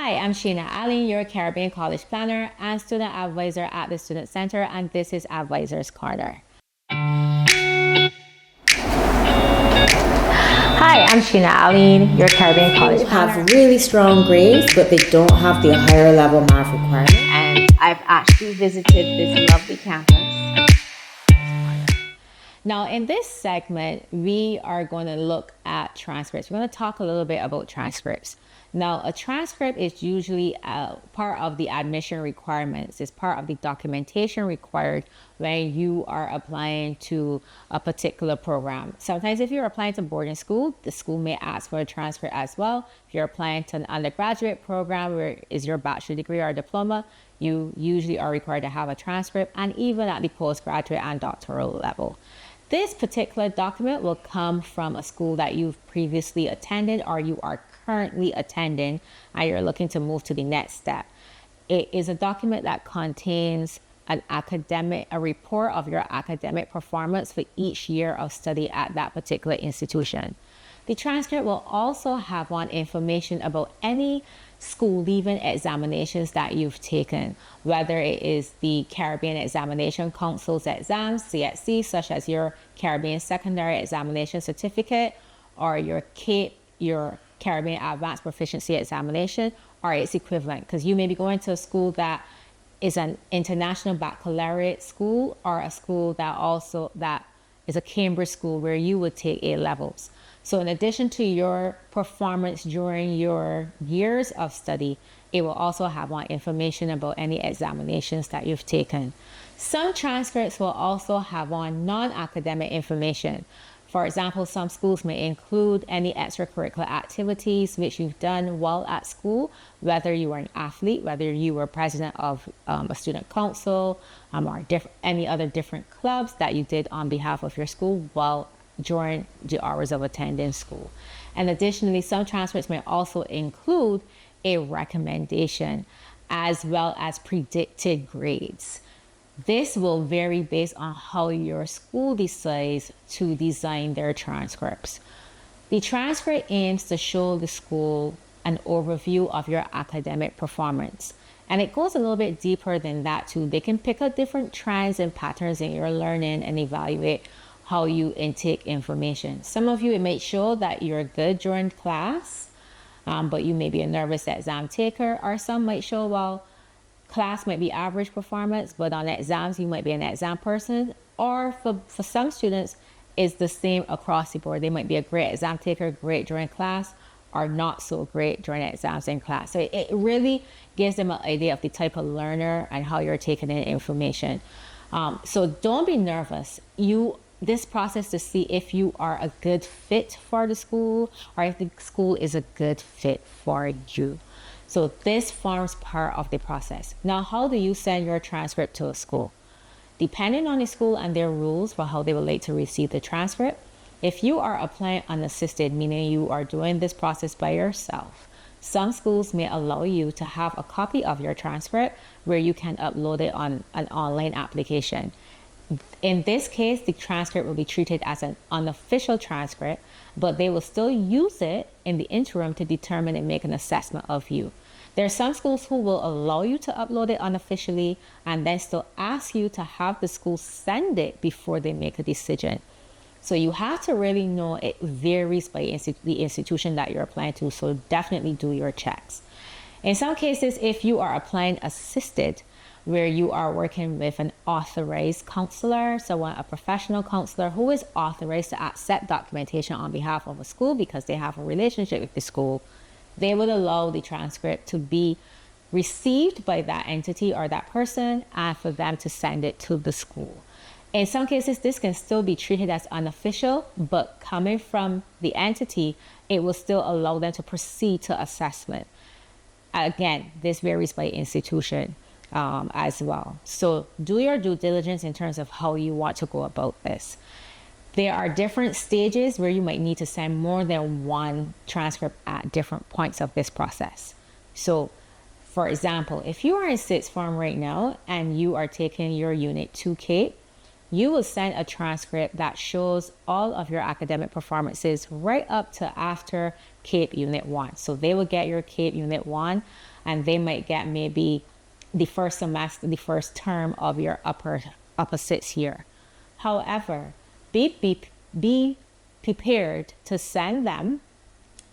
Hi, I'm Sheena Allen, your Caribbean College Planner and Student Advisor at the Student Center, and this is Advisors Corner. Hi, I'm Sheena Allen, your Caribbean College Planner. Have really strong grades, but they don't have the higher level math requirement. And I've actually visited this lovely campus. Now, in this segment, we are going to look at transcripts. We're going to talk a little bit about transcripts. Now, a transcript is usually part of the admission requirements. It's part of the documentation required when you are applying to a particular program. Sometimes if you're applying to boarding school, the school may ask for a transcript as well. If you're applying to an undergraduate program where is your bachelor degree or diploma, you usually are required to have a transcript, and even at the postgraduate and doctoral level. This particular document will come from a school that you've previously attended or you are currently attending and you're looking to move to the next step. It is a document that contains a report of your academic performance for each year of study at that particular institution. The transcript will also have information about any school leaving examinations that you've taken, whether it is the Caribbean Examination Council's exams, CXC, such as your Caribbean Secondary Examination Certificate or your CAPE, your Caribbean Advanced Proficiency Examination, or its equivalent, because you may be going to a school that is an international baccalaureate school or a school that is a Cambridge school where you would take A levels. So in addition to your performance during your years of study, it will also have information about any examinations that you've taken. Some transcripts will also have non-academic information. For example, some schools may include any extracurricular activities which you've done while at school, whether you were an athlete, whether you were president of a student council, or any other different clubs that you did on behalf of your school during the hours of attending school. And additionally, some transcripts may also include a recommendation as well as predicted grades. This will vary based on how your school decides to design their transcripts. The transcript aims to show the school an overview of your academic performance. And it goes a little bit deeper than that too. They can pick up different trends and patterns in your learning and evaluate how you intake information. Some of you, it may show that you're good during class, but you may be a nervous exam taker, or some might show, well, class might be average performance, but on exams, you might be an exam person. Or for some students, it's the same across the board. They might be a great exam taker, great during class, or not so great during exams in class. So it really gives them an idea of the type of learner and how you're taking in information. So don't be nervous. This process to see if you are a good fit for the school or if the school is a good fit for you. So this forms part of the process. Now, how do you send your transcript to a school? Depending on the school and their rules for how they would like to receive the transcript, if you are applying unassisted, meaning you are doing this process by yourself, some schools may allow you to have a copy of your transcript where you can upload it on an online application. In this case, the transcript will be treated as an unofficial transcript, but they will still use it in the interim to determine and make an assessment of you. There are some schools who will allow you to upload it unofficially and then still ask you to have the school send it before they make a decision. So you have to really know it varies by the institution that you're applying to, so definitely do your checks. In some cases, if you are applying assisted, where you are working with an authorized counselor, a professional counselor who is authorized to accept documentation on behalf of a school because they have a relationship with the school, they will allow the transcript to be received by that entity or that person and for them to send it to the school. In some cases, this can still be treated as unofficial, but coming from the entity, it will still allow them to proceed to assessment. Again, this varies by institution as well. So do your due diligence in terms of how you want to go about this. There are different stages where you might need to send more than one transcript at different points of this process. So for example, if you are in sixth form right now and you are taking your unit 2 CAPE, you will send a transcript that shows all of your academic performances right up to after CAPE Unit 1. So they will get your CAPE Unit 1, and they might get maybe the first semester, the first term of your upper 6th year. However, be prepared to send them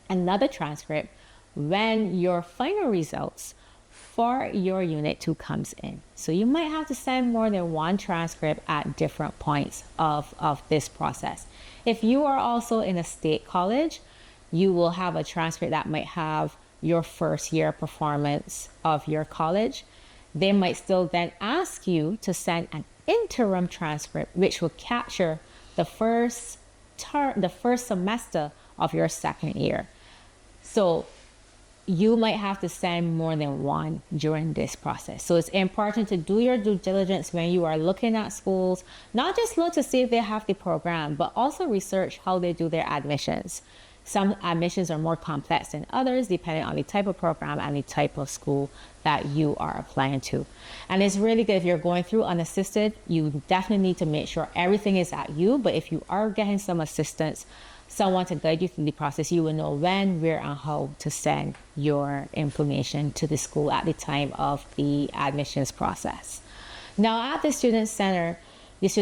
another transcript when your final results for your Unit 2 comes in. So you might have to send more than one transcript at different points of this process. If you are also in a state college, you will have a transcript that might have your first year performance of your college. They might still then ask you to send an interim transcript, which will capture the first semester of your second year. So you might have to send more than one during this process. So it's important to do your due diligence when you are looking at schools, not just look to see if they have the program, but also research how they do their admissions. Some admissions are more complex than others, depending on the type of program and the type of school that you are applying to. And it's really good if you're going through unassisted, you definitely need to make sure everything is at you. But if you are getting some assistance, someone to guide you through the process, you will know when, where, and how to send your information to the school at the time of the admissions process. Now, at the Student Center is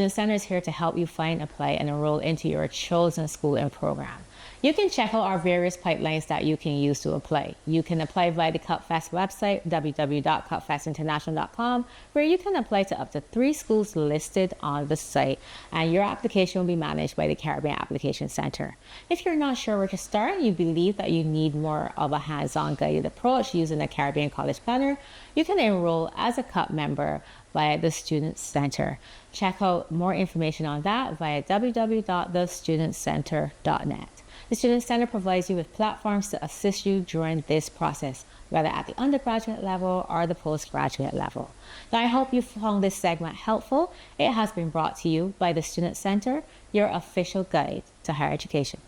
here to help you find, apply, and enroll into your chosen school and program. You can check out our various pipelines that you can use to apply. You can apply via the CupFest website, www.cupfestinternational.com, where you can apply to up to 3 schools listed on the site, and your application will be managed by the Caribbean Application Center. If you're not sure where to start and you believe that you need more of a hands-on guided approach using a Caribbean College Planner, you can enroll as a CUP member via the Student Center. Check out more information on that via www.thestudentcenter.net. The Student Center provides you with platforms to assist you during this process, whether at the undergraduate level or the postgraduate level. Now, I hope you found this segment helpful. It has been brought to you by the Student Center, your official guide to higher education.